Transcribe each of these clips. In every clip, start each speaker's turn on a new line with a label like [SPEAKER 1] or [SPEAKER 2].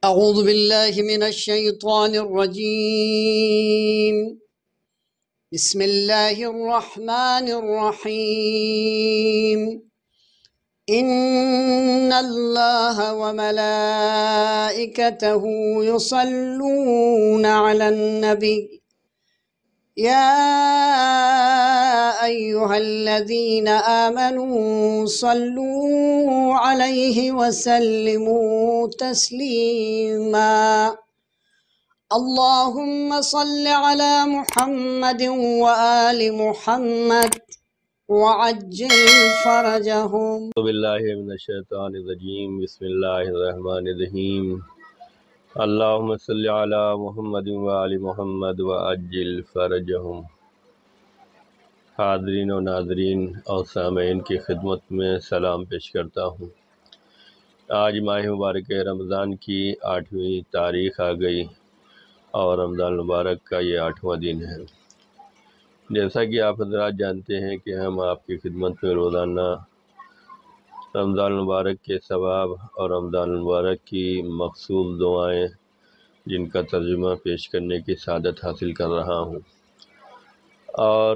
[SPEAKER 1] أعوذ بالله من الشيطان الرجيم. بسم الله الرحمن الرحيم. إن الله وملائكته يصلون على النبي يا أيها الذين آمنوا صلوا عليه وسلموا تسليما. اللهم صل على محمد وآل محمد وعجل فرجهم.
[SPEAKER 2] اعوذ باللہ من الشیطان الرجیم بسم اللہ الرحمن الرحیم اللہم صلی علی محمد وآل محمد وعجل فرجہم۔ حاضرین و ناظرین اور سامعین کی خدمت میں سلام پیش کرتا ہوں۔ آج ماہ مبارک رمضان کی 8ویں تاریخ آ گئی اور رمضان مبارک کا یہ 8واں دن ہے۔ جیسا کہ آپ حضرات جانتے ہیں کہ ہم آپ کی خدمت میں روزانہ رمضان المبارک کے ثواب اور رمضان المبارک کی مخصوص دعائیں جن کا ترجمہ پیش کرنے کی سعادت حاصل کر رہا ہوں، اور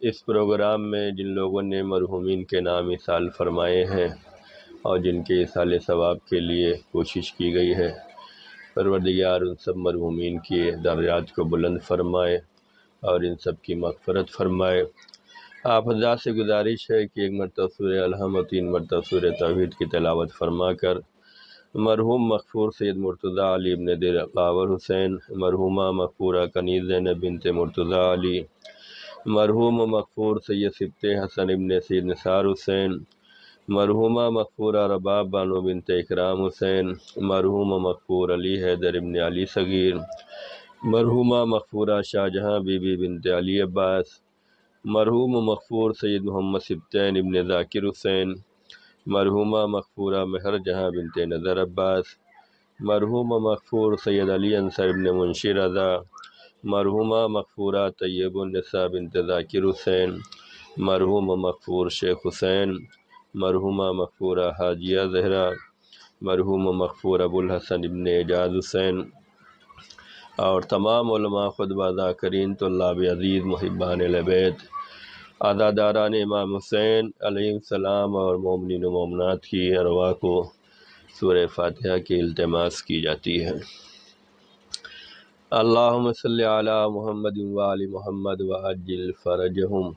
[SPEAKER 2] اس پروگرام میں جن لوگوں نے مرحومین کے نام ایصال فرمائے ہیں اور جن کے ایصال ثواب کے لیے کوشش کی گئی ہے، پروردگار ان سب مرحومین کے درجات کو بلند فرمائے اور ان سب کی مغفرت فرمائے۔ آپ حضرات سے گزارش ہے کہ ایک مرتبہ سورہ الحم و 3 مرتبہ سورہ توحید کی تلاوت فرما کر مرحوم مغفور سید مرتضیٰ علی ابن دلقاور حسین، مرحومہ مغفورہ کنیز زینب بنت مرتضیٰ علی، مرحوم مغفور سید سبط حسن ابن سید نثار حسین، مرحومہ مغفورہ رباب بانو بنت اکرام حسین، مرحوم مغفور علی حیدر ابن علی صغیر، مرحومہ مغفورہ شاہجہاں بی بی بنت علی عباس، مرحوم مغفور سید محمد سبطین ابن ذاکر حسین، مرحومہ مغفورہ مہر جہاں بنت نظر عباس، مرحوم مغفور سید علی انصر ابن منشی رضا، مرحومہ مغفورہ طیب النساء بنت ذاکر حسین، مرحوم مغفور شیخ حسین، مرحومہ مغفورہ حاجیہ زہرا، مرحوم مغفور ابو الحسن ابن اعجاز حسین، اور تمام علماء خطبہ ذاکرین طلاب عزیز محبان اہل بیت عزاداران امام حسین علیہ السلام اور مومنین و مومنات کی ارواح کو سورہ فاتحہ کی التماس کی جاتی ہے۔ اللہم صلی علی محمد وآل محمد وعجل فرجہم۔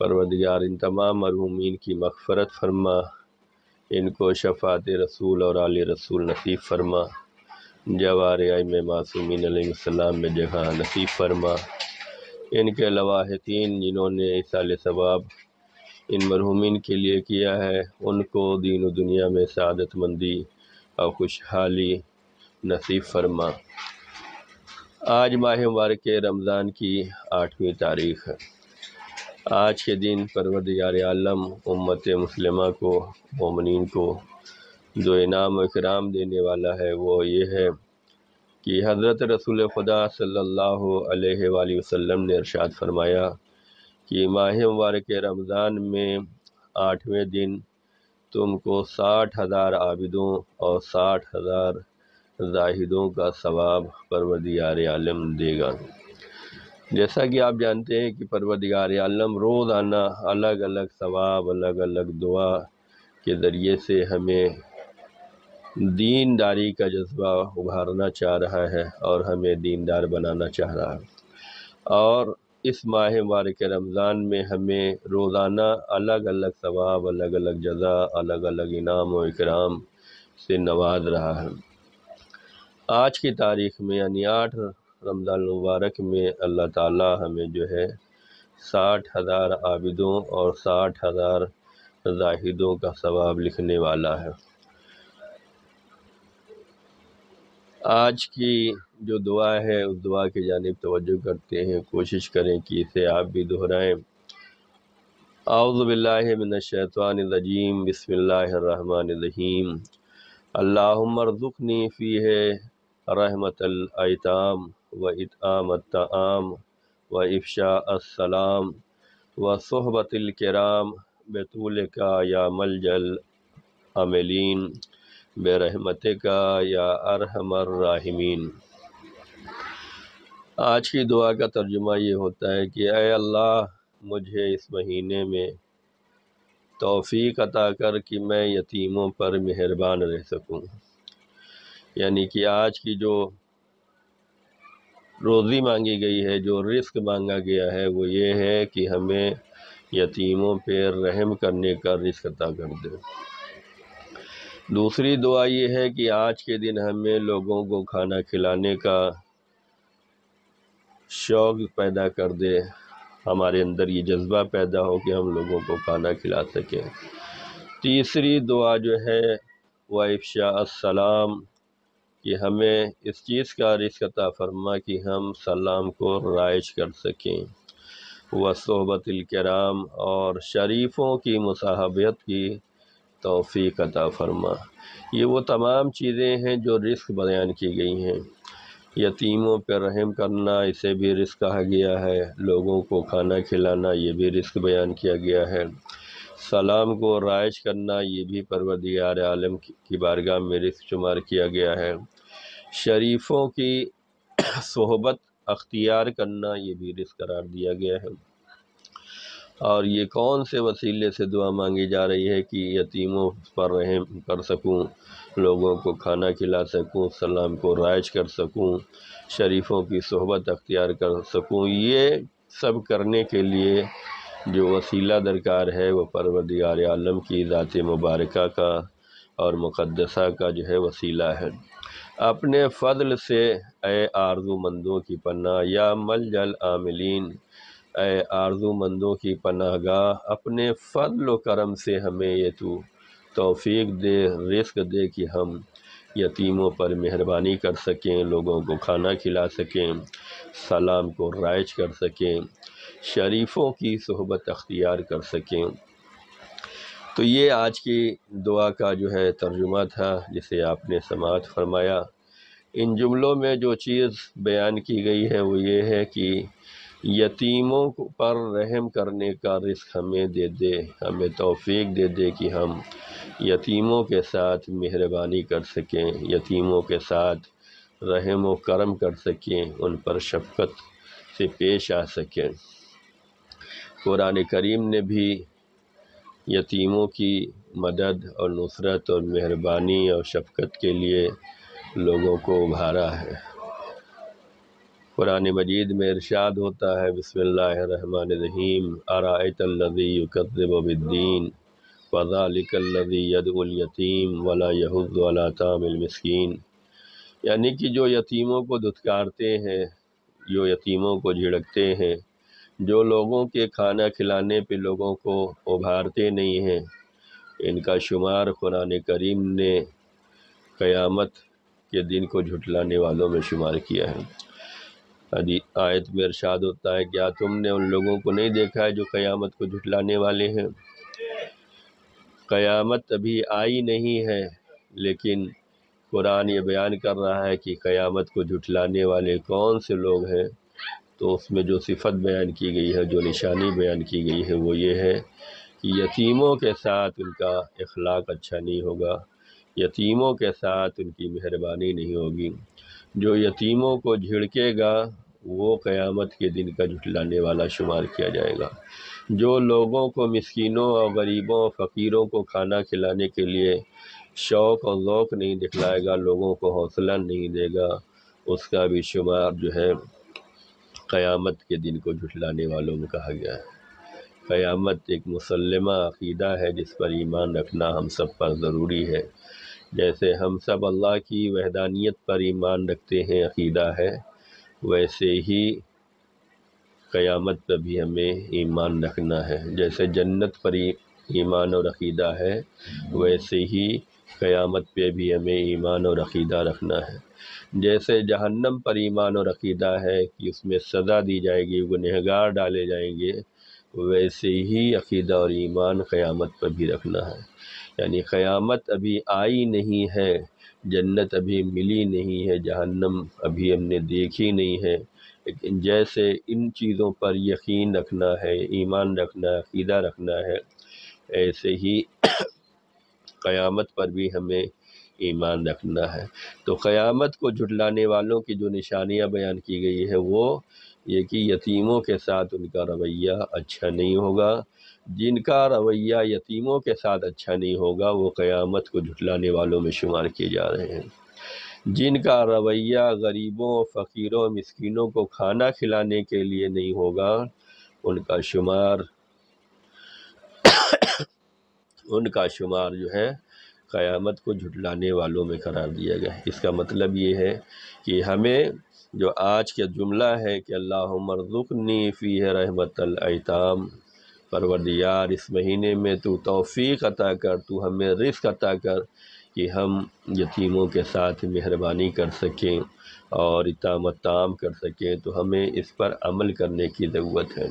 [SPEAKER 2] پروردگار ان تمام مرحومین کی مغفرت فرما، ان کو شفاعت رسول اور آل رسول نصیب فرما، جوار ائمہ معصومین علیہ السلام میں جگہ نصیب فرما۔ ان کے لواحقین جنہوں نے ایصال ثواب ان مرحومین کے لیے کیا ہے، ان کو دین و دنیا میں سعادت مندی اور خوشحالی نصیب فرما۔ آج ماہ مبارک رمضان کی 8ویں تاریخ ہے۔ آج کے دن پروردگار عالم امت مسلمہ کو، مومنین کو جو انعام و اکرام دینے والا ہے وہ یہ ہے کہ حضرت رسول خدا صلی اللہ علیہ وآلہ وسلم نے ارشاد فرمایا کہ ماہ مبارک رمضان میں 8ویں دن تم کو 60,000 عابدوں اور 60,000 زاہدوں کا ثواب پروردگار عالم دے گا۔ جیسا کہ آپ جانتے ہیں کہ پروردگار عالم روزانہ الگ الگ ثواب، الگ الگ دعا کے ذریعے سے ہمیں دینداری کا جذبہ ابھارنا چاہ رہا ہے اور ہمیں دیندار بنانا چاہ رہا ہے، اور اس ماہ مبارک رمضان میں ہمیں روزانہ الگ الگ ثواب، الگ الگ جزا، الگ الگ انعام و اکرام سے نواز رہا ہے۔ آج کی تاریخ میں یعنی 8 رمضان المبارک میں اللہ تعالی ہمیں جو ہے 60,000 عابدوں اور 60,000 زاہدوں کا ثواب لکھنے والا ہے۔ آج کی جو دعا ہے اس دعا کی جانب توجہ کرتے ہیں، کوشش کریں کہ اسے آپ بھی دہرائیں۔ اعوذ باللہ من الشیطان الرجیم بسم اللہ الرحمن الرحیم اللہم ارزقنی فیہ رحمت الایتام و اطعام الطعام و افشاء السلام و صحبت الکرام بطولک یا ملجأ العاملین برحمتک یا ارحم الراحمین۔ آج کی دعا کا ترجمہ یہ ہوتا ہے کہ اے اللہ مجھے اس مہینے میں توفیق عطا کر کہ میں یتیموں پر مہربان رہ سکوں۔ یعنی کہ آج کی جو روزی مانگی گئی ہے، جو رزق مانگا گیا ہے، وہ یہ ہے کہ ہمیں یتیموں پہ رحم کرنے کا رزق عطا کر دے۔ دوسری دعا یہ ہے کہ آج کے دن ہمیں لوگوں کو کھانا کھلانے کا شوق پیدا کر دے، ہمارے اندر یہ جذبہ پیدا ہو کہ ہم لوگوں کو کھانا کھلا سکیں۔ تیسری دعا جو ہے وہ افشاء السلام، کہ ہمیں اس چیز کا رزق عطا فرما کہ ہم سلام کو رائج کر سکیں۔ وصحبت الکرام، اور شریفوں کی مصاحبت کی توفیق عطا فرما۔ یہ وہ تمام چیزیں ہیں جو رزق بیان کی گئی ہیں۔ یتیموں پہ رحم کرنا، اسے بھی رزق کہا گیا ہے۔ لوگوں کو کھانا کھلانا، یہ بھی رزق بیان کیا گیا ہے۔ سلام کو رائج کرنا، یہ بھی پروردگار عالم کی بارگاہ میں رزق شمار کیا گیا ہے۔ شریفوں کی صحبت اختیار کرنا، یہ بھی رزق قرار دیا گیا ہے۔ اور یہ کون سے وسیلے سے دعا مانگی جا رہی ہے کہ یتیموں پر رحم کر سکوں، لوگوں کو کھانا کھلا سکوں، سلام کو رائج کر سکوں، شریفوں کی صحبت اختیار کر سکوں۔ یہ سب کرنے کے لیے جو وسیلہ درکار ہے وہ پروردگار عالم کی ذات مبارکہ کا اور مقدسہ کا جو ہے وسیلہ ہے۔ اپنے فضل سے اے آرزو مندوں کی پناہ، یا ملجأ العاملین، اے آرزو مندوں کی پناہ گاہ، اپنے فضل و کرم سے ہمیں یہ تو توفیق دے، رزق دے کہ ہم یتیموں پر مہربانی کر سکیں، لوگوں کو کھانا کھلا سکیں، سلام کو رائج کر سکیں، شریفوں کی صحبت اختیار کر سکیں۔ تو یہ آج کی دعا کا جو ہے ترجمہ تھا جسے آپ نے سماعت فرمایا۔ ان جملوں میں جو چیز بیان کی گئی ہے وہ یہ ہے کہ یتیموں پر رحم کرنے کا رزق ہمیں دے دے، ہمیں توفیق دے دے کہ ہم یتیموں کے ساتھ مہربانی کر سکیں، یتیموں کے ساتھ رحم و کرم کر سکیں، ان پر شفقت سے پیش آ سکیں۔ قرآن کریم نے بھی یتیموں کی مدد اور نصرت اور مہربانی اور شفقت کے لیے لوگوں کو ابھارا ہے۔ قرآن مجید میں ارشاد ہوتا ہے، بسم اللہ الرحمن الرحیم، ارأیت الذی یکذب بالدین فذلک الذی یدعو الیتیم ولا یحض علی طعام المسکین۔ یعنی کہ جو یتیموں کو دھتکارتے ہیں، جو یتیموں کو جھڑکتے ہیں، جو لوگوں کے کھانا کھلانے پہ لوگوں کو ابھارتے نہیں ہیں، ان کا شمار قرآن کریم نے قیامت کے دن کو جھٹلانے والوں میں شمار کیا ہے۔ آیت میں ارشاد ہوتا ہے، کیا تم نے ان لوگوں کو نہیں دیکھا ہے جو قیامت کو جھٹلانے والے ہیں؟ قیامت ابھی آئی نہیں ہے، لیکن قرآن یہ بیان کر رہا ہے کہ قیامت کو جھٹلانے والے کون سے لوگ ہیں۔ تو اس میں جو صفت بیان کی گئی ہے، جو نشانی بیان کی گئی ہے، وہ یہ ہے کہ یتیموں کے ساتھ ان کا اخلاق اچھا نہیں ہوگا، یتیموں کے ساتھ ان کی مہربانی نہیں ہوگی۔ جو یتیموں کو جھڑکے گا وہ قیامت کے دن کا جھٹلانے والا شمار کیا جائے گا۔ جو لوگوں کو، مسکینوں اور غریبوں اور فقیروں کو کھانا کھلانے کے لیے شوق اور ذوق نہیں دکھلائے گا، لوگوں کو حوصلہ نہیں دے گا، اس کا بھی شمار جو ہے قیامت کے دن کو جھٹلانے والوں میں کہا گیا ہے۔ قیامت ایک مسلمہ عقیدہ ہے جس پر ایمان رکھنا ہم سب پر ضروری ہے۔ جیسے ہم سب اللہ کی وحدانیت پر ایمان رکھتے ہیں، عقیدہ ہے، ویسے ہی قیامت پر بھی ہمیں ایمان رکھنا ہے۔ جیسے جنت پر ایمان اور عقیدہ ہے، ویسے ہی قیامت پہ بھی ہمیں ایمان اور عقیدہ رکھنا ہے۔ جیسے جہنم پر ایمان اور عقیدہ ہے کہ اس میں سزا دی جائے گی، گنہگار ڈالے جائیں گے، ویسے ہی عقیدہ اور ایمان قیامت پر بھی رکھنا ہے۔ یعنی قیامت ابھی آئی نہیں ہے، جنت ابھی ملی نہیں ہے، جہنم ابھی ہم نے دیکھی نہیں ہے، لیکن جیسے ان چیزوں پر یقین رکھنا ہے، ایمان رکھنا ہے، عقیدہ رکھنا ہے، ایسے ہی قیامت پر بھی ہمیں ایمان رکھنا ہے۔ تو قیامت کو جھٹلانے والوں کی جو نشانیاں بیان کی گئی ہے وہ یہ کہ یتیموں کے ساتھ ان کا رویہ اچھا نہیں ہوگا۔ جن کا رویہ یتیموں کے ساتھ اچھا نہیں ہوگا وہ قیامت کو جھٹلانے والوں میں شمار کیے جا رہے ہیں۔ جن کا رویہ غریبوں، فقیروں، مسکینوں کو کھانا کھلانے کے لیے نہیں ہوگا ان کا شمار جو ہے قیامت کو جھٹلانے والوں میں قرار دیا گیا ہے۔ اس کا مطلب یہ ہے کہ ہمیں جو آج کا جملہ ہے کہ اللہم ارزقنی فیہ رحمت الایتام، پروردگار اس مہینے میں تو توفیق عطا کر، تو ہمیں رزق عطا کر کہ ہم یتیموں کے ساتھ مہربانی کر سکیں اور اطعام الطعام کر سکیں، تو ہمیں اس پر عمل کرنے کی ضرورت ہے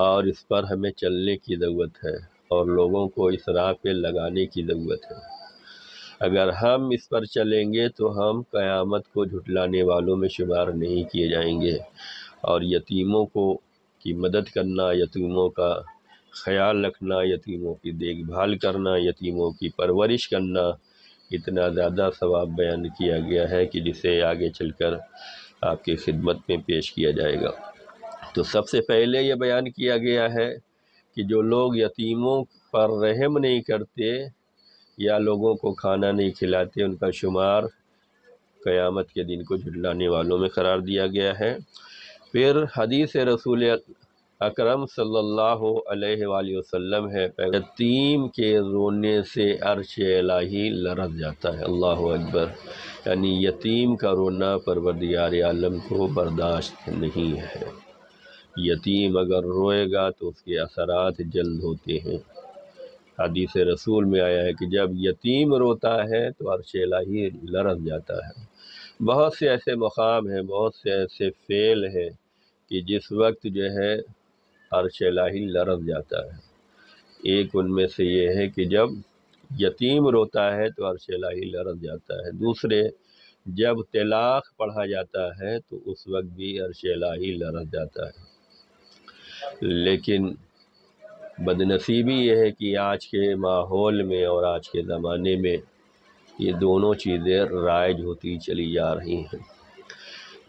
[SPEAKER 2] اور اس پر ہمیں چلنے کی ضرورت ہے اور لوگوں کو اس راہ پہ لگانے کی ضرورت ہے۔ اگر ہم اس پر چلیں گے تو ہم قیامت کو جھٹلانے والوں میں شمار نہیں کیے جائیں گے، اور یتیموں کی مدد کرنا، یتیموں کا خیال رکھنا، یتیموں کی دیکھ بھال کرنا، یتیموں کی پرورش کرنا اتنا زیادہ ثواب بیان کیا گیا ہے کہ جسے آگے چل کر آپ کی خدمت میں پیش کیا جائے گا۔ تو سب سے پہلے یہ بیان کیا گیا ہے کہ جو لوگ یتیموں پر رحم نہیں کرتے یا لوگوں کو کھانا نہیں کھلاتے ان کا شمار قیامت کے دن کو جھٹلانے والوں میں قرار دیا گیا ہے۔ پھر حدیث رسول اکرم صلی اللہ علیہ وآلہ وسلم ہے، یتیم کے رونے سے عرش الہی لرز جاتا ہے۔ اللہ اکبر! یعنی یتیم کا رونا پروردگار عالم کو برداشت نہیں ہے۔ یتیم اگر روئے گا تو اس کے اثرات جلد ہوتے ہیں۔ حدیث رسول میں آیا ہے کہ جب یتیم روتا ہے تو عرش الہی لرز جاتا ہے۔ بہت سے ایسے مقام ہیں، بہت سے ایسے فعل ہیں کہ جس وقت جو ہے عرش الہی لرز جاتا ہے۔ ایک ان میں سے یہ ہے کہ جب یتیم روتا ہے تو عرش الہی لرز جاتا ہے۔ دوسرے، جب طلاق پڑھا جاتا ہے تو اس وقت بھی عرش الہی لرز جاتا ہے۔ لیکن بدنصیبی یہ ہے کہ آج کے ماحول میں اور آج کے زمانے میں یہ دونوں چیزیں رائج ہوتی چلی جا رہی ہیں۔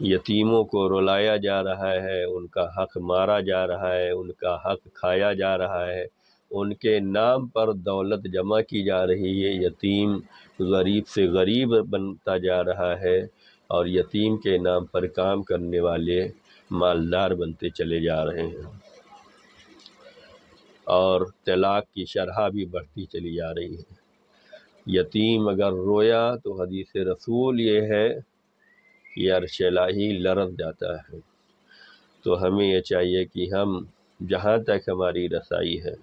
[SPEAKER 2] یتیموں کو رلایا جا رہا ہے، ان کا حق مارا جا رہا ہے، ان کا حق کھایا جا رہا ہے، ان کے نام پر دولت جمع کی جا رہی ہے، یتیم غریب سے غریب بنتا جا رہا ہے اور یتیم کے نام پر کام کرنے والے مالدار بنتے چلے جا رہے ہیں، اور طلاق کی شرح بھی بڑھتی چلی جا رہی ہے۔ یتیم اگر رویا تو حدیث رسول یہ ہے کہ عرش الہی لرز جاتا ہے۔ تو ہمیں یہ چاہیے کہ ہم جہاں تک ہماری رسائی ہے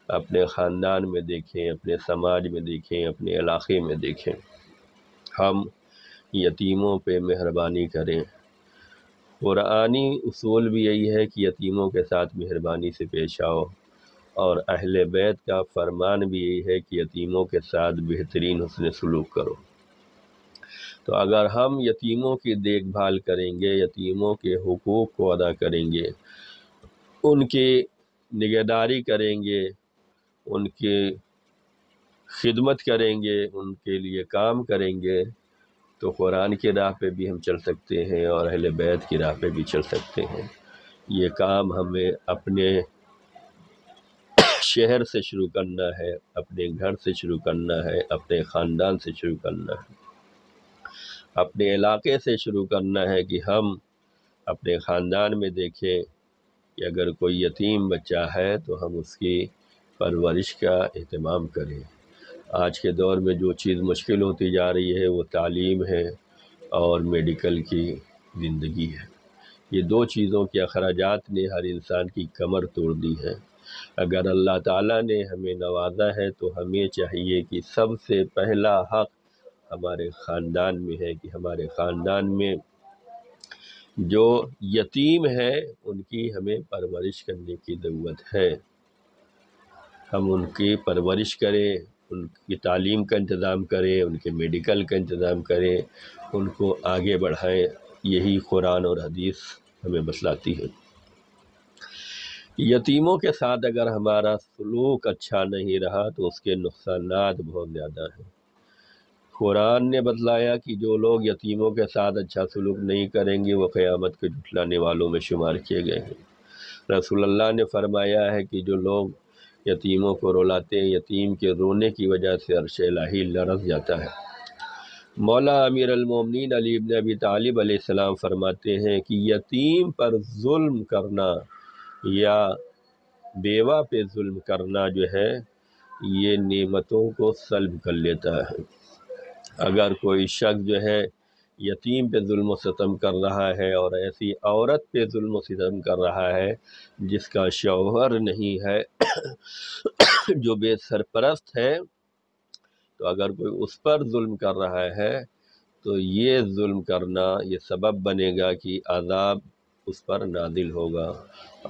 [SPEAKER 2] اپنے خاندان میں دیکھیں، اپنے سماج میں دیکھیں، اپنے علاقے میں دیکھیں، ہم یتیموں پہ مہربانی کریں۔ قرآنی اصول بھی یہی ہے کہ یتیموں کے ساتھ مہربانی سے پیش آؤ، اور اہل بیت کا فرمان بھی یہی ہے کہ یتیموں کے ساتھ بہترین حسن سلوک کرو۔ تو اگر ہم یتیموں کی دیکھ بھال کریں گے، یتیموں کے حقوق کو ادا کریں گے، ان کی نگہداری کریں گے، ان کی خدمت کریں گے، ان کے لیے کام کریں گے، تو قرآن کی راہ پہ بھی ہم چل سکتے ہیں اور اہل بیت کی راہ پہ بھی چل سکتے ہیں۔ یہ کام ہمیں اپنے شہر سے شروع کرنا ہے، اپنے گھر سے شروع کرنا ہے، اپنے خاندان سے شروع کرنا ہے، اپنے علاقے سے شروع کرنا ہے کہ ہم اپنے خاندان میں دیکھیں کہ اگر کوئی یتیم بچہ ہے تو ہم اس کی پرورش کا اہتمام کریں۔ آج کے دور میں جو چیز مشکل ہوتی جا رہی ہے وہ تعلیم ہے اور میڈیکل کی زندگی ہے۔ یہ دو چیزوں کے اخراجات نے ہر انسان کی کمر توڑ دی ہے۔ اگر اللہ تعالیٰ نے ہمیں نوازا ہے تو ہمیں چاہیے کہ سب سے پہلا حق ہمارے خاندان میں ہے کہ ہمارے خاندان میں جو یتیم ہے ان کی ہمیں پرورش کرنے کی ضرورت ہے۔ ہم ان کی پرورش کریں، ان کی تعلیم کا انتظام کریں، ان کے میڈیکل کا انتظام کریں، ان کو آگے بڑھائیں۔ یہی قرآن اور حدیث ہمیں بتلاتی ہے۔ یتیموں کے ساتھ اگر ہمارا سلوک اچھا نہیں رہا تو اس کے نقصانات بہت زیادہ ہیں۔ قرآن نے بتلایا کہ جو لوگ یتیموں کے ساتھ اچھا سلوک نہیں کریں گے وہ قیامت کے جھٹلانے والوں میں شمار کیے گئے ہیں۔ رسول اللہ نے فرمایا ہے کہ جو لوگ یتیموں کو رلاتے ہیں، یتیم کے رونے کی وجہ سے عرش الہی لرز جاتا ہے۔ مولا امیر المومنین علی بن ابی طالب علیہ السلام فرماتے ہیں کہ یتیم پر ظلم کرنا یا بیوہ پہ ظلم کرنا جو ہے یہ نعمتوں کو سلب کر لیتا ہے۔ اگر کوئی شخص جو ہے یتیم پہ ظلم و ستم کر رہا ہے اور ایسی عورت پہ ظلم و ستم کر رہا ہے جس کا شوہر نہیں ہے جو بے سرپرست ہے، تو اگر کوئی اس پر ظلم کر رہا ہے تو یہ ظلم کرنا یہ سبب بنے گا کہ عذاب اس پر نازل ہوگا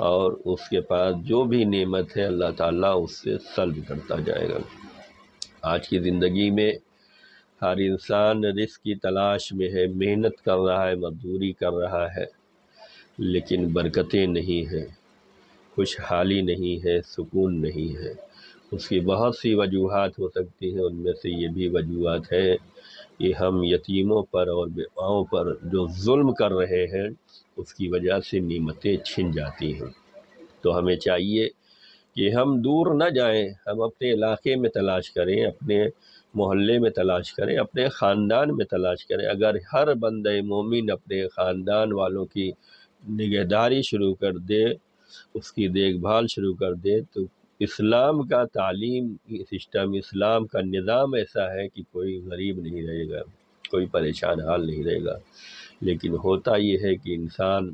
[SPEAKER 2] اور اس کے پاس جو بھی نعمت ہے اللہ تعالیٰ اس سے سلب کرتا جائے گا۔ آج کی زندگی میں ہر انسان رزق کی تلاش میں ہے، محنت کر رہا ہے، مزدوری کر رہا ہے، لیکن برکتیں نہیں ہیں، خوشحالی نہیں ہے، سکون نہیں ہے۔ اس کی بہت سی وجوہات ہو سکتی ہیں، ان میں سے یہ بھی وجوہات ہے کہ ہم یتیموں پر اور بیواؤں پر جو ظلم کر رہے ہیں اس کی وجہ سے نعمتیں چھن جاتی ہیں۔ تو ہمیں چاہیے کہ ہم دور نہ جائیں، ہم اپنے علاقے میں تلاش کریں، اپنے محلے میں تلاش کریں، اپنے خاندان میں تلاش کریں۔ اگر ہر بندہ مومن اپنے خاندان والوں کی نگہداری شروع کر دے، اس کی دیکھ بھال شروع کر دے، تو اسلام کا تعلیم سسٹم، اسلام کا نظام ایسا ہے کہ کوئی غریب نہیں رہے گا، کوئی پریشان حال نہیں رہے گا۔ لیکن ہوتا یہ ہے کہ انسان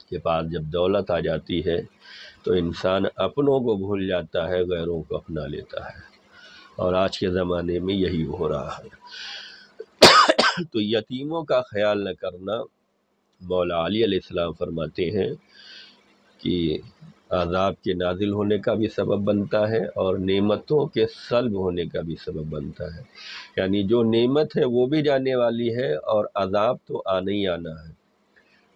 [SPEAKER 2] کے پاس جب دولت آ جاتی ہے تو انسان اپنوں کو بھول جاتا ہے، غیروں کو اپنا لیتا ہے، اور آج کے زمانے میں یہی ہو رہا ہے۔ تو یتیموں کا خیال نہ کرنا، مولا علی علیہ السلام فرماتے ہیں کہ عذاب کے نازل ہونے کا بھی سبب بنتا ہے اور نعمتوں کے سلب ہونے کا بھی سبب بنتا ہے۔ یعنی جو نعمت ہے وہ بھی جانے والی ہے اور عذاب تو آنا ہی آنا ہے۔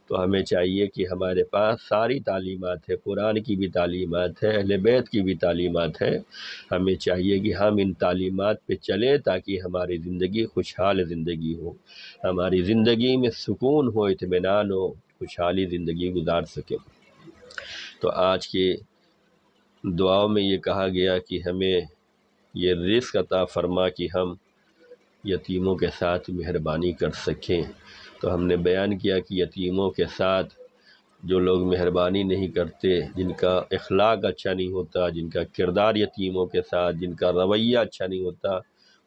[SPEAKER 2] تو ہمیں چاہیے کہ ہمارے پاس ساری تعلیمات ہے، قرآن کی بھی تعلیمات ہے، اہل بیت کی بھی تعلیمات ہے، ہمیں چاہیے کہ ہم ان تعلیمات پہ چلیں تاکہ ہماری زندگی خوشحال زندگی ہو، ہماری زندگی میں سکون ہو، اطمینان ہو، خوشحالی زندگی گزار سکیں۔ تو آج کے دعاؤں میں یہ کہا گیا کہ ہمیں یہ رزق عطا فرما کہ ہم یتیموں کے ساتھ مہربانی کر سکیں۔ تو ہم نے بیان کیا کہ یتیموں کے ساتھ جو لوگ مہربانی نہیں کرتے، جن کا اخلاق اچھا نہیں ہوتا، جن کا کردار یتیموں کے ساتھ، جن کا رویہ اچھا نہیں ہوتا،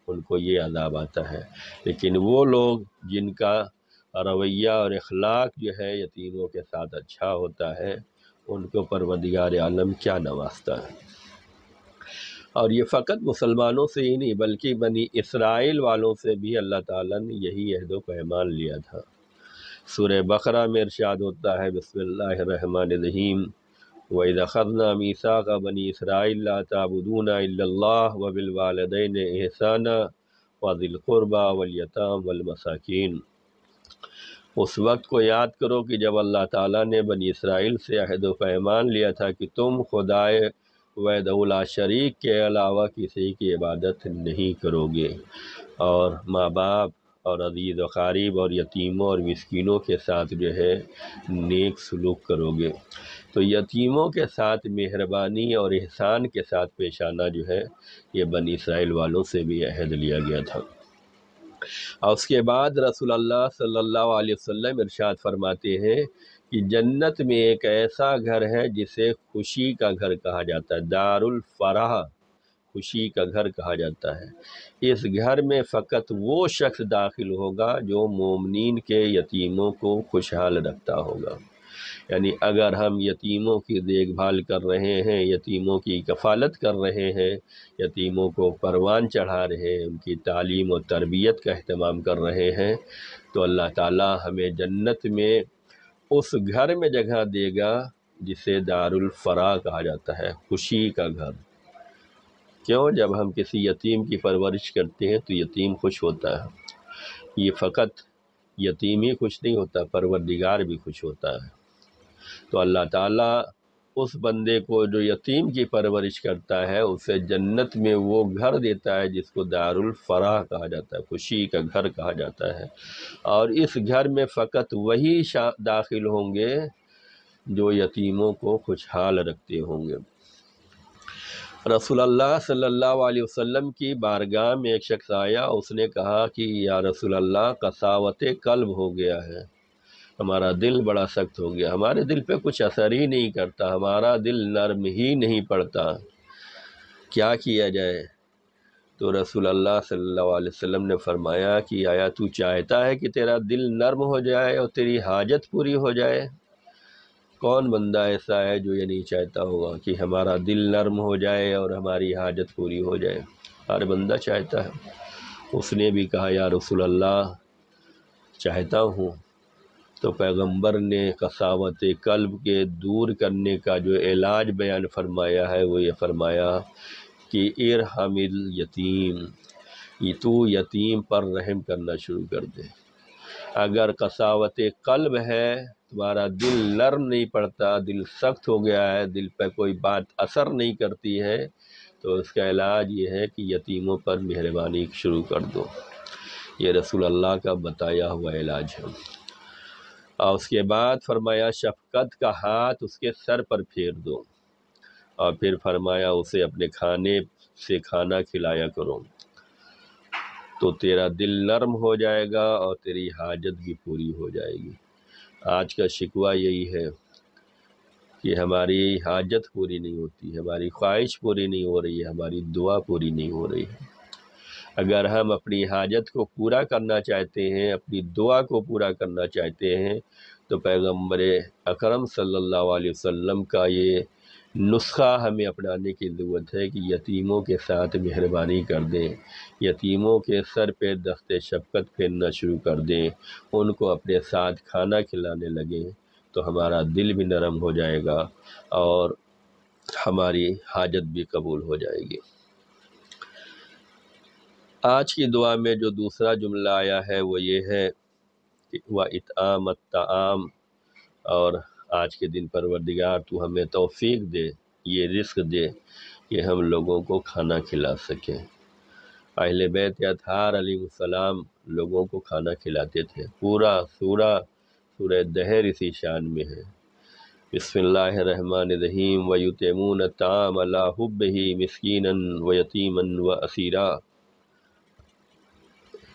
[SPEAKER 2] ان کو یہ عذاب آتا ہے۔ لیکن وہ لوگ جن کا رویہ اور اخلاق جو ہے یتیموں کے ساتھ اچھا ہوتا ہے، ان کو پروردگار عالم کیا نوازتا ہے۔ اور یہ فقط مسلمانوں سے ہی نہیں بلکہ بنی اسرائیل والوں سے بھی اللہ تعالیٰ نے یہی عہد و پیمان لیا تھا۔ سورہ بقرہ میں ارشاد ہوتا ہے، بسم اللہ الرحمن الرحیم، وَإِذْ أَخَذْنَا مِيثَاقَ بَنِي إِسْرَائِيلَ لَا تَعْبُدُونَ إِلَّا اللَّهَ وَبِالْوَالِدَيْنِ إِحْسَانًا وَذِي الْقُرْبَى وَالْيَتَامَى وَالْمَسَاكِينِ۔ اس وقت کو یاد کرو کہ جب اللہ تعالیٰ نے بنی اسرائیل سے عہد و پیمان لیا تھا کہ تم خدائے وحدہ لا شریک کے علاوہ کسی کی عبادت نہیں کرو گے، اور ماں باپ اور عزیز و قریب اور یتیموں اور مسکینوں کے ساتھ جو ہے نیک سلوک کرو گے۔ تو یتیموں کے ساتھ مہربانی اور احسان کے ساتھ پیش آنا جو ہے یہ بنی اسرائیل والوں سے بھی عہد لیا گیا تھا۔ اور اس کے بعد رسول اللہ صلی اللہ علیہ وسلم ارشاد فرماتے ہیں کہ جنت میں ایک ایسا گھر ہے جسے خوشی کا گھر کہا جاتا ہے، دار الفرح، خوشی کا گھر کہا جاتا ہے۔ اس گھر میں فقط وہ شخص داخل ہوگا جو مومنین کے یتیموں کو خوشحال رکھتا ہوگا۔ یعنی اگر ہم یتیموں کی دیکھ بھال کر رہے ہیں، یتیموں کی کفالت کر رہے ہیں، یتیموں کو پروان چڑھا رہے ہیں، ان کی تعلیم و تربیت کا اہتمام کر رہے ہیں، تو اللہ تعالی ہمیں جنت میں اس گھر میں جگہ دے گا جسے دار الفرح کہا جاتا ہے، خوشی کا گھر۔ کیوں؟ جب ہم کسی یتیم کی پرورش کرتے ہیں تو یتیم خوش ہوتا ہے۔ یہ فقط یتیم ہی خوش نہیں ہوتا، پروردگار بھی خوش ہوتا ہے۔ تو اللہ تعالیٰ اس بندے کو جو یتیم کی پرورش کرتا ہے اسے جنت میں وہ گھر دیتا ہے جس کو دار الفرح کہا جاتا ہے، خوشی کا گھر کہا جاتا ہے، اور اس گھر میں فقط وہی داخل ہوں گے جو یتیموں کو خوشحال رکھتے ہوں گے۔ رسول اللہ صلی اللہ علیہ وسلم کی بارگاہ میں ایک شخص آیا، اس نے کہا کہ یا رسول اللہ، قساوت قلب ہو گیا ہے، ہمارا دل بڑا سخت ہو گیا، ہمارے دل پہ کچھ اثر ہی نہیں کرتا، ہمارا دل نرم ہی نہیں پڑتا، کیا کیا جائے؟ تو رسول اللہ صلی اللہ علیہ وسلم نے فرمایا کہ آیا تو چاہتا ہے کہ تیرا دل نرم ہو جائے اور تیری حاجت پوری ہو جائے؟ کون بندہ ایسا ہے جو یہ نہیں چاہتا ہوگا کہ ہمارا دل نرم ہو جائے اور ہماری حاجت پوری ہو جائے؟ ہر بندہ چاہتا ہے۔ اس نے بھی کہا یا رسول اللہ چاہتا ہوں۔ تو پیغمبر نے قساوت قلب کے دور کرنے کا جو علاج بیان فرمایا ہے وہ یہ فرمایا کہ ارحم الیتیم، یہ تو یتیم پر رحم کرنا شروع کر دے۔ اگر قساوت قلب ہے، تمہارا دل نرم نہیں پڑتا، دل سخت ہو گیا ہے، دل پہ کوئی بات اثر نہیں کرتی ہے، تو اس کا علاج یہ ہے کہ یتیموں پر مہربانی شروع کر دو۔ یہ رسول اللہ کا بتایا ہوا علاج ہے۔ اور اس کے بعد فرمایا شفقت کا ہاتھ اس کے سر پر پھیر دو، اور پھر فرمایا اسے اپنے کھانے سے کھانا کھلایا کرو، تو تیرا دل نرم ہو جائے گا اور تیری حاجت بھی پوری ہو جائے گی۔ آج کا شکوہ یہی ہے کہ ہماری حاجت پوری نہیں ہوتی، ہماری خواہش پوری نہیں ہو رہی ہے، ہماری دعا پوری نہیں ہو رہی ہے۔ اگر ہم اپنی حاجت کو پورا کرنا چاہتے ہیں، اپنی دعا کو پورا کرنا چاہتے ہیں، تو پیغمبر اکرم صلی اللہ علیہ وسلم کا یہ نسخہ ہمیں اپنانے کی ضرورت ہے کہ یتیموں کے ساتھ مہربانی کر دیں، یتیموں کے سر پہ دست شفقت پھیرنا شروع کر دیں، ان کو اپنے ساتھ کھانا کھلانے لگیں، تو ہمارا دل بھی نرم ہو جائے گا اور ہماری حاجت بھی قبول ہو جائے گی۔ آج کی دعا میں جو دوسرا جملہ آیا ہے وہ یہ ہے کہ وَإِطْعَامَ الطَّعَامِ، اور آج کے دن پروردگار تو ہمیں توفیق دے، یہ رزق دے کہ ہم لوگوں کو کھانا کھلا سکیں۔ اہل بیت اطہار علیہ السلام لوگوں کو کھانا کھلاتے تھے، پورا سورہ دہر اسی شان میں ہے۔ بسم اللہ الرحمن الرحیم وَيُطْعِمُونَ الطَّعَامَ عَلَىٰ حُبِّهِ مِسْكِینًا وَیَتِیمًا وَأَسِیرًا،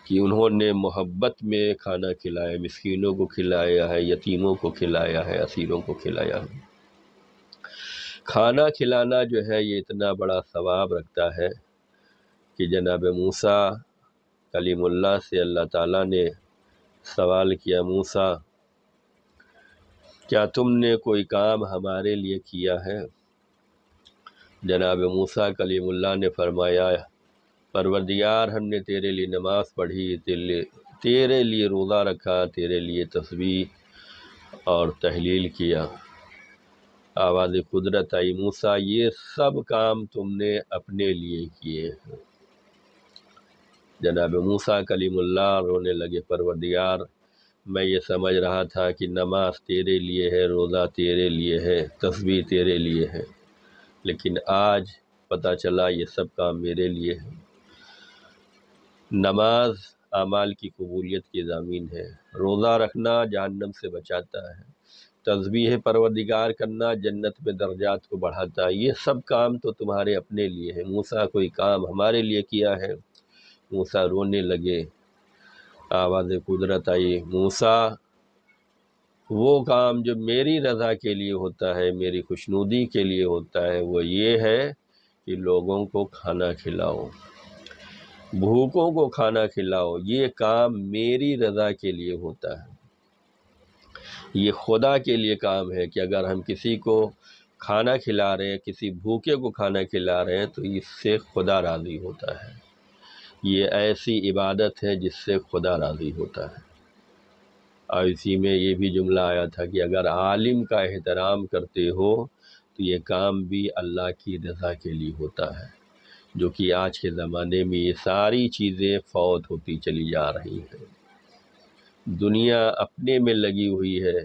[SPEAKER 2] کہ انہوں نے محبت میں کھانا کھلایا، مسکینوں کو کھلایا ہے، یتیموں کو کھلایا ہے، اسیروں کو کھلایا ہے۔ کھانا کھلانا جو ہے یہ اتنا بڑا ثواب رکھتا ہے کہ جناب موسیٰ کلیم اللہ سے اللہ تعالیٰ نے سوال کیا، موسیٰ کیا تم نے کوئی کام ہمارے لیے کیا ہے؟ جناب موسیٰ کلیم اللہ نے فرمایا پروردگار ہم نے تیرے لیے نماز پڑھی، تیرے لیے روزہ رکھا، تیرے لیے تسبیح اور تحلیل کیا۔ آواز قدرت آئی، موسیٰ یہ سب کام تم نے اپنے لیے کیے ہیں۔ جناب موسیٰ کلیم اللہ رونے لگے، پروردگار میں یہ سمجھ رہا تھا کہ نماز تیرے لیے ہے، روزہ تیرے لیے ہے، تسبیح تیرے لیے ہے، لیکن آج پتہ چلا یہ سب کام میرے لیے ہے۔ نماز اعمال کی قبولیت کی ضامن ہے، روزہ رکھنا جہنم سے بچاتا ہے، تسبیح پروردگار کرنا جنت میں درجات کو بڑھاتا ہے، یہ سب کام تو تمہارے اپنے لیے ہے، موسیٰ کوئی کام ہمارے لیے کیا ہے؟ موسیٰ رونے لگے۔ آواز قدرت آئی، موسیٰ وہ کام جو میری رضا کے لیے ہوتا ہے، میری خوشنودی کے لیے ہوتا ہے، وہ یہ ہے کہ لوگوں کو کھانا کھلاؤ، بھوکوں کو کھانا کھلاؤ، یہ کام میری رضا کے لیے ہوتا ہے، یہ خدا کے لیے کام ہے کہ اگر ہم کسی کو کھانا کھلا رہے ہیں، کسی بھوکے کو کھانا کھلا رہے ہیں، تو اس سے خدا راضی ہوتا ہے، یہ ایسی عبادت ہے جس سے خدا راضی ہوتا ہے۔ اور اسی میں یہ بھی جملہ آیا تھا کہ اگر عالم کا احترام کرتے ہو تو یہ کام بھی اللہ کی رضا کے لیے ہوتا ہے، جو کہ آج کے زمانے میں یہ ساری چیزیں فوت ہوتی چلی جا رہی ہیں۔ دنیا اپنے میں لگی ہوئی ہے،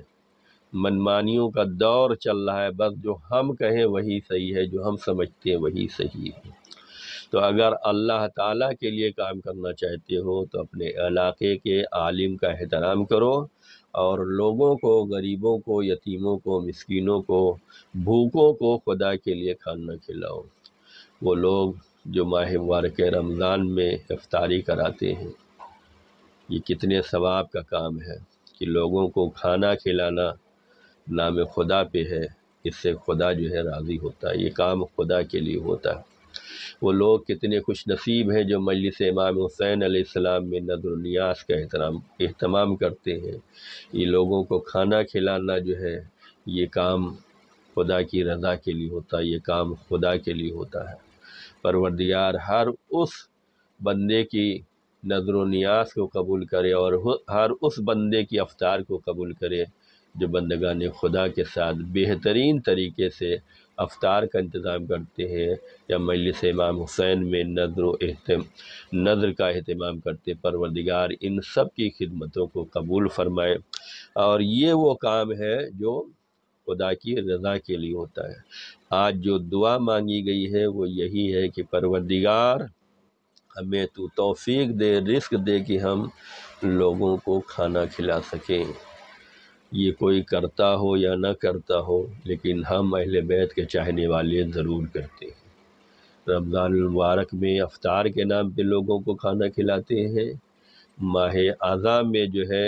[SPEAKER 2] منمانیوں کا دور چل رہا ہے، بس جو ہم کہیں وہی صحیح ہے، جو ہم سمجھتے ہیں وہی صحیح ہے۔ تو اگر اللہ تعالیٰ کے لیے کام کرنا چاہتے ہو تو اپنے علاقے کے عالم کا احترام کرو، اور لوگوں کو، غریبوں کو، یتیموں کو، مسکینوں کو، بھوکوں کو خدا کے لیے کھانا کھلاؤ۔ وہ لوگ جو ماہ مبارک رمضان میں افطاری کراتے ہیں، یہ کتنے ثواب کا کام ہے کہ لوگوں کو کھانا کھلانا نام خدا پہ ہے، اس سے خدا جو ہے راضی ہوتا ہے، یہ کام خدا کے لیے ہوتا ہے۔ وہ لوگ کتنے خوش نصیب ہیں جو مجلس امام حسین علیہ السلام میں نذر و نیاز کا اہتمام کرتے ہیں۔ یہ لوگوں کو کھانا کھلانا جو ہے یہ کام خدا کی رضا کے لیے ہوتا ہے، یہ کام خدا کے لیے ہوتا ہے۔ پروردگار ہر اس بندے کی نذر و نیاز کو قبول کرے اور ہر اس بندے کی افطار کو قبول کرے جو بندگان خدا کے ساتھ بہترین طریقے سے افطار کا انتظام کرتے ہیں یا مجلس امام حسین میں نذر کا اہتمام کرتے۔ پروردگار ان سب کی خدمتوں کو قبول فرمائے، اور یہ وہ کام ہے جو خدا کی رضا کے لیے ہوتا ہے۔ آج جو دعا مانگی گئی ہے وہ یہی ہے کہ پروردگار ہمیں تو توفیق دے، رزق دے کہ ہم لوگوں کو کھانا کھلا سکیں۔ یہ کوئی کرتا ہو یا نہ کرتا ہو، لیکن ہم اہل بیت کے چاہنے والے ضرور کرتے ہیں۔ رمضان المبارک میں افطار کے نام پہ لوگوں کو کھانا کھلاتے ہیں۔ ماہ اعظم میں جو ہے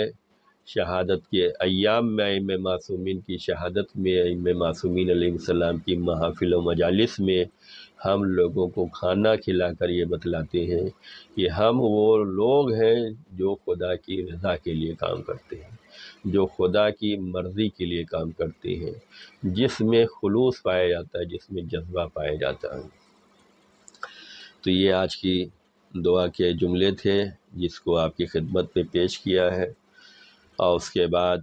[SPEAKER 2] شہادت کے ایام میں ائمہ معصومین کی شہادت میں، ائمہ معصومین علیہ السلام کی محافل و مجالس میں ہم لوگوں کو کھانا کھلا کر یہ بتلاتے ہیں کہ ہم وہ لوگ ہیں جو خدا کی رضا کے لیے کام کرتے ہیں، جو خدا کی مرضی کے لیے کام کرتے ہیں، جس میں خلوص پایا جاتا ہے، جس میں جذبہ پایا جاتا ہے۔ تو یہ آج کی دعا کے جملے تھے جس کو آپ کی خدمت میں پیش کیا ہے، اور اس کے بعد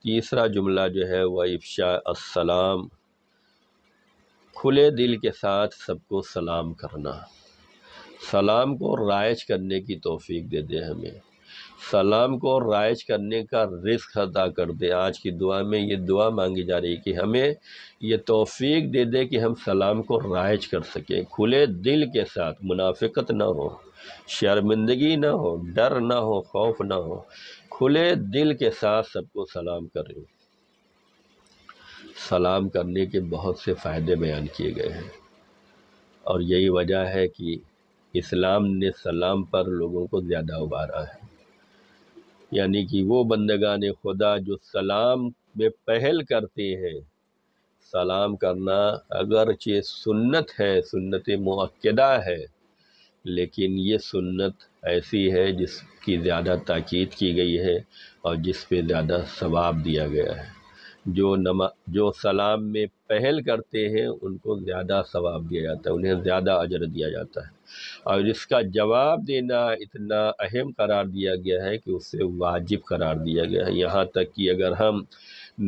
[SPEAKER 2] تیسرا جملہ جو ہے وہ افشاء السلام، کھلے دل کے ساتھ سب کو سلام کرنا۔ سلام کو رائج کرنے کی توفیق دے دے ہمیں، سلام کو رائج کرنے کا رزق عطا کر دے۔ آج کی دعا میں یہ دعا مانگی جا رہی ہے کہ ہمیں یہ توفیق دے دے کہ ہم سلام کو رائج کر سکیں، کھلے دل کے ساتھ، منافقت نہ ہو، شرمندگی نہ ہو، ڈر نہ ہو، خوف نہ ہو، کھلے دل کے ساتھ سب کو سلام کریں۔ سلام کرنے کے بہت سے فائدے بیان کیے گئے ہیں، اور یہی وجہ ہے کہ اسلام نے سلام پر لوگوں کو زیادہ ابھارا ہے۔ یعنی کہ وہ بندگان خدا جو سلام میں پہل کرتے ہیں، سلام کرنا اگرچہ سنت ہے، سنت مؤکدہ ہے، لیکن یہ سنت ایسی ہے جس کی زیادہ تاکید کی گئی ہے اور جس پہ زیادہ ثواب دیا گیا ہے۔ جو سلام میں پہل کرتے ہیں ان کو زیادہ ثواب دیا جاتا ہے، انہیں زیادہ اجر دیا جاتا ہے، اور اس کا جواب دینا اتنا اہم قرار دیا گیا ہے کہ اسے واجب قرار دیا گیا ہے۔ یہاں تک کہ اگر ہم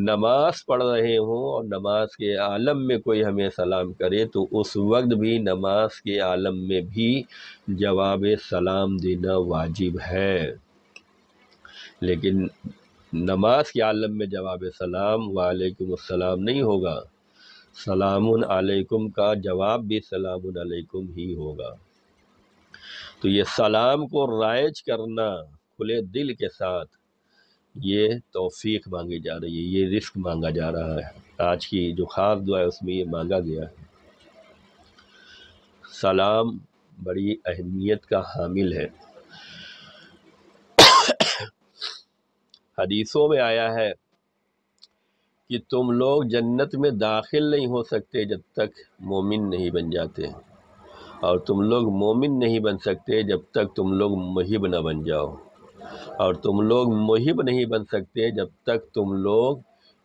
[SPEAKER 2] نماز پڑھ رہے ہوں اور نماز کے عالم میں کوئی ہمیں سلام کرے تو اس وقت بھی نماز کے عالم میں بھی جواب سلام دینا واجب ہے، لیکن نماز کے عالم میں جواب سلام وعلیکم السلام نہیں ہوگا، سلام علیکم کا جواب بھی سلام علیکم ہی ہوگا۔ تو یہ سلام کو رائج کرنا کھلے دل کے ساتھ، یہ توفیق مانگی جا رہی ہے، یہ رزق مانگا جا رہا ہے۔ آج کی جو خاص دعا ہے اس میں یہ مانگا گیا ہے۔ سلام بڑی اہمیت کا حامل ہے۔ حدیثوں میں آیا ہے کہ تم لوگ جنت میں داخل نہیں ہو سکتے جب تک مومن نہیں بن جاتے، اور تم لوگ مومن نہیں بن سکتے جب تک تم لوگ محب نہ بن جاؤ، اور تم لوگ محب نہیں بن سکتے جب تک تم لوگ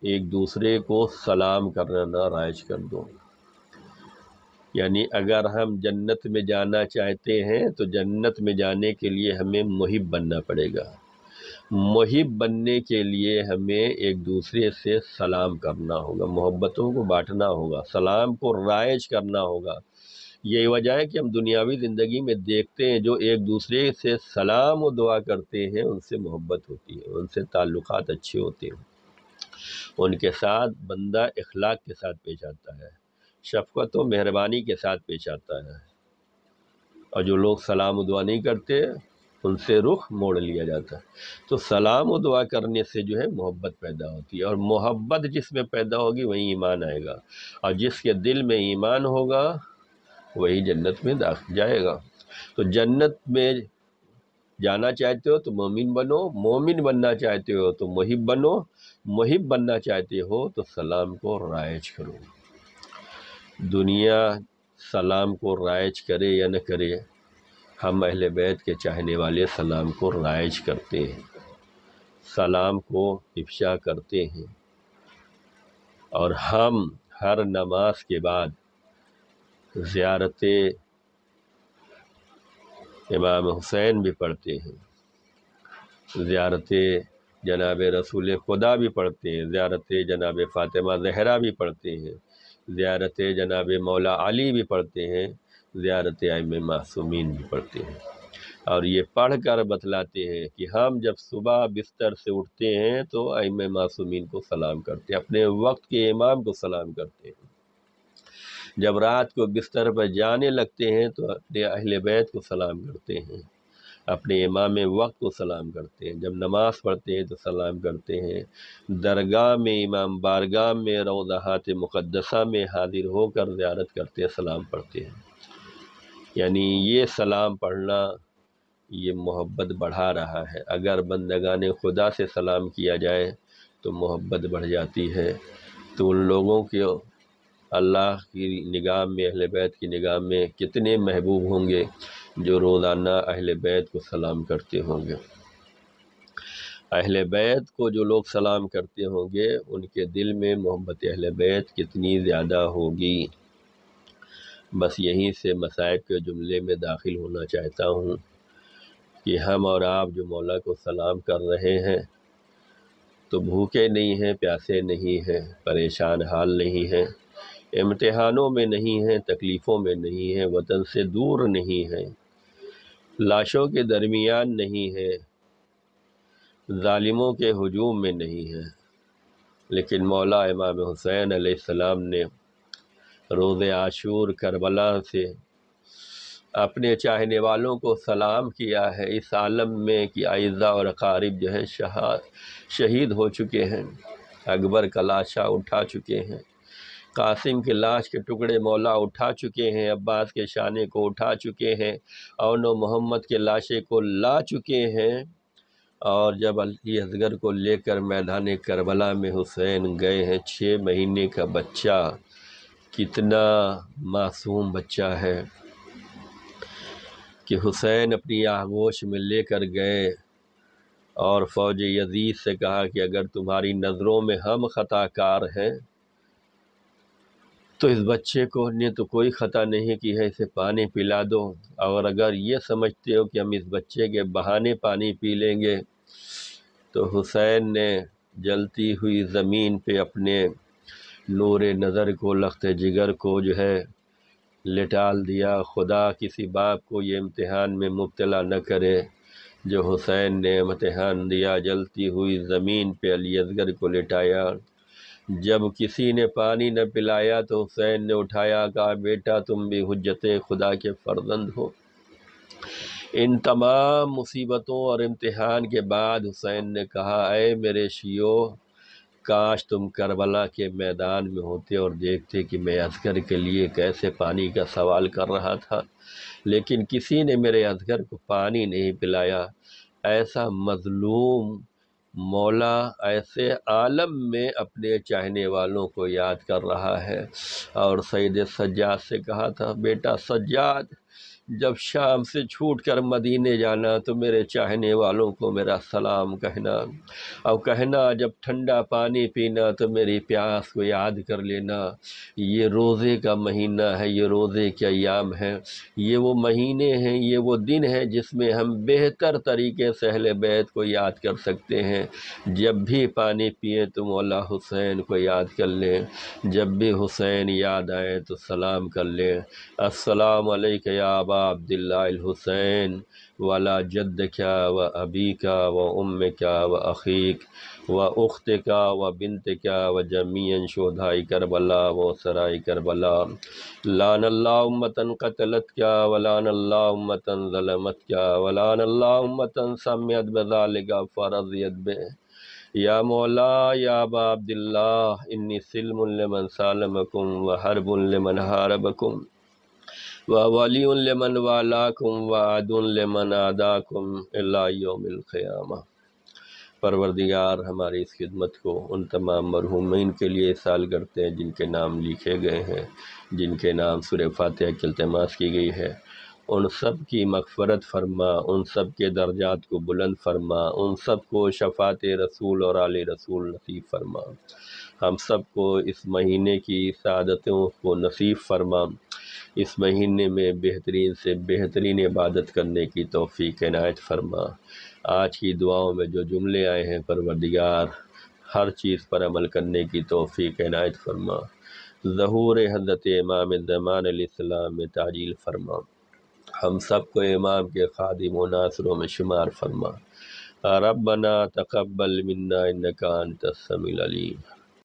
[SPEAKER 2] ایک دوسرے کو سلام کرنا نہ رائج کر دو۔ یعنی اگر ہم جنت میں جانا چاہتے ہیں تو جنت میں جانے کے لیے ہمیں محب بننا پڑے گا۔ محب بننے کے لیے ہمیں ایک دوسرے سے سلام کرنا ہوگا، محبتوں کو بانٹنا ہوگا، سلام کو رائج کرنا ہوگا۔ یہی وجہ ہے کہ ہم دنیاوی زندگی میں دیکھتے ہیں جو ایک دوسرے سے سلام و دعا کرتے ہیں ان سے محبت ہوتی ہے، ان سے تعلقات اچھے ہوتے ہیں۔ ان کے ساتھ بندہ اخلاق کے ساتھ پیش آتا ہے، شفقت و مہربانی کے ساتھ پیش آتا ہے، اور جو لوگ سلام و دعا نہیں کرتے ان سے رخ موڑ لیا جاتا ہے۔ تو سلام و دعا کرنے سے جو ہے محبت پیدا ہوتی ہے، اور محبت جس میں پیدا ہوگی وہی ایمان آئے گا، اور جس کے دل میں ایمان ہوگا وہی جنت میں داخل جائے گا۔ تو جنت میں جانا چاہتے ہو تو مومن بنو، مومن بننا چاہتے ہو تو محب بنو، محب بننا چاہتے ہو تو سلام کو رائج کرو۔ دنیا سلام کو رائج کرے یا نہ کرے، ہم اہل بیت کے چاہنے والے سلام کو رائج کرتے ہیں، سلام کو افشا کرتے ہیں، اور ہم ہر نماز کے بعد زیارت امام حسین بھی پڑھتے ہیں، زیارت جناب رسول خدا بھی پڑھتے ہیں، زیارت جناب فاطمہ زہرا بھی پڑھتے ہیں، زیارت جناب مولا علی بھی پڑھتے ہیں، زیارت ائمہ معصومین بھی پڑھتے ہیں، اور یہ پڑھ کر بتلاتے ہیں کہ ہم جب صبح بستر سے اٹھتے ہیں تو ائمہ معصومین کو سلام کرتے ہیں، اپنے وقت کے امام کو سلام کرتے ہیں، جب رات کو بستر پر جانے لگتے ہیں تو اپنے اہل بیت کو سلام کرتے ہیں، اپنے امام وقت کو سلام کرتے ہیں، جب نماز پڑھتے ہیں تو سلام کرتے ہیں، درگاہ میں امام بارگاہ میں روضہات مقدسہ میں حاضر ہو کر زیارت کرتے ہیں، سلام پڑھتے ہیں۔ یعنی یہ سلام پڑھنا یہ محبت بڑھا رہا ہے۔ اگر بندگان خدا سے سلام کیا جائے تو محبت بڑھ جاتی ہے، تو ان لوگوں کے اللہ کی نگاہ میں، اہل بیت کی نگاہ میں کتنے محبوب ہوں گے جو روزانہ اہل بیت کو سلام کرتے ہوں گے۔ اہل بیت کو جو لوگ سلام کرتے ہوں گے ان کے دل میں محبت اہل بیت کتنی زیادہ ہوگی۔ بس یہیں سے مصائب کے جملے میں داخل ہونا چاہتا ہوں کہ ہم اور آپ جو مولا کو سلام کر رہے ہیں تو بھوکے نہیں ہیں، پیاسے نہیں ہیں، پریشان حال نہیں ہیں، امتحانوں میں نہیں ہیں، تکلیفوں میں نہیں ہیں، وطن سے دور نہیں ہیں، لاشوں کے درمیان نہیں ہیں، ظالموں کے ہجوم میں نہیں ہیں، لیکن مولا امام حسین علیہ السلام نے روز عاشور کربلا سے اپنے چاہنے والوں کو سلام کیا ہے، اس عالم میں کہ اعزاء اور اقارب جو ہے شہید ہو چکے ہیں، اکبر کا لاشا اٹھا چکے ہیں، قاسم کے لاش کے ٹکڑے مولا اٹھا چکے ہیں، عباس کے شانے کو اٹھا چکے ہیں، اون و محمد کے لاشے کو لا چکے ہیں، اور جب علی اصغر کو لے کر میدان کربلا میں حسین گئے ہیں، 6 مہینے کا بچہ، کتنا معصوم بچہ ہے کہ حسین اپنی آغوش میں لے کر گئے اور فوج یزید سے کہا کہ اگر تمہاری نظروں میں ہم خطا کار ہیں تو اس بچے کو نے تو کوئی خطا نہیں کی ہے، اسے پانی پلا دو، اور اگر یہ سمجھتے ہو کہ ہم اس بچے کے بہانے پانی پی لیں گے، تو حسین نے جلتی ہوئی زمین پہ اپنے نور نظر کو، لخت جگر کو جو ہے لٹال دیا۔ خدا کسی باپ کو یہ امتحان میں مبتلا نہ کرے جو حسین نے امتحان دیا، جلتی ہوئی زمین پہ علی اصغر کو لٹایا، جب کسی نے پانی نہ پلایا تو حسین نے اٹھایا، کہا بیٹا تم بھی حجت خدا کے فرزند ہو۔ ان تمام مصیبتوں اور امتحان کے بعد حسین نے کہا اے میرے شیعو، کاش تم کربلا کے میدان میں ہوتے اور دیکھتے کہ میں اصغر کے لیے کیسے پانی کا سوال کر رہا تھا، لیکن کسی نے میرے اصغر کو پانی نہیں پلایا۔ ایسا مظلوم مولا ایسے عالم میں اپنے چاہنے والوں کو یاد کر رہا ہے، اور سید سجاد سے کہا تھا بیٹا سجاد، جب شام سے چھوٹ کر مدینے جانا تو میرے چاہنے والوں کو میرا سلام کہنا، اور کہنا جب ٹھنڈا پانی پینا تو میری پیاس کو یاد کر لینا۔ یہ روزے کا مہینہ ہے، یہ روزے کے ایام ہیں، یہ وہ مہینے ہیں، یہ وہ دن ہیں جس میں ہم بہتر طریقے سے اہل بیت کو یاد کر سکتے ہیں۔ جب بھی پانی پئیں تو مولا حسین کو یاد کر لیں، جب بھی حسین یاد آئے تو سلام کر لیں، السلام علیک یا ابا ابا عبداللہ الحسین ولا جدک و ابیک و امک و اخیک و اختک و بنتک و جمیع شہداء کربلا و سراء کربلا لعن اللہ امتن قتلتک ولعن اللہ امتن ظلمتک ولعن اللہ امتن سمیت بذالک فرضیت بہ یا مولا یا ابا عبداللہ انی سلم لمن سالمکم و حرب لمن حاربکم وولی لمن والاکم وعد لمن عاداکم الی یوم القیامہ۔ پروردگار ہماری اس خدمت کو ان تمام مرحومین کے لیے سال کرتے ہیں جن کے نام لکھے گئے ہیں، جن کے نام سورہ فاتحہ کی التماس کی گئی ہے، ان سب کی مغفرت فرما، ان سب کے درجات کو بلند فرما، ان سب کو شفاعت رسول اور آل رسول نصیب فرما، ہم سب کو اس مہینے کی سعادتوں کو نصیب فرما، اس مہینے میں بہترین سے بہترین عبادت کرنے کی توفیق عنایت فرما۔ آج کی دعاؤں میں جو جملے آئے ہیں پروردگار ہر چیز پر عمل کرنے کی توفیق عنایت فرما، ظہور حضرت امام زمان علیہ السلام میں تعجیل فرما، ہم سب کو امام کے خادم و ناصروں میں شمار فرما۔ ربنا تقبل منا انک انت السمیع العلیم۔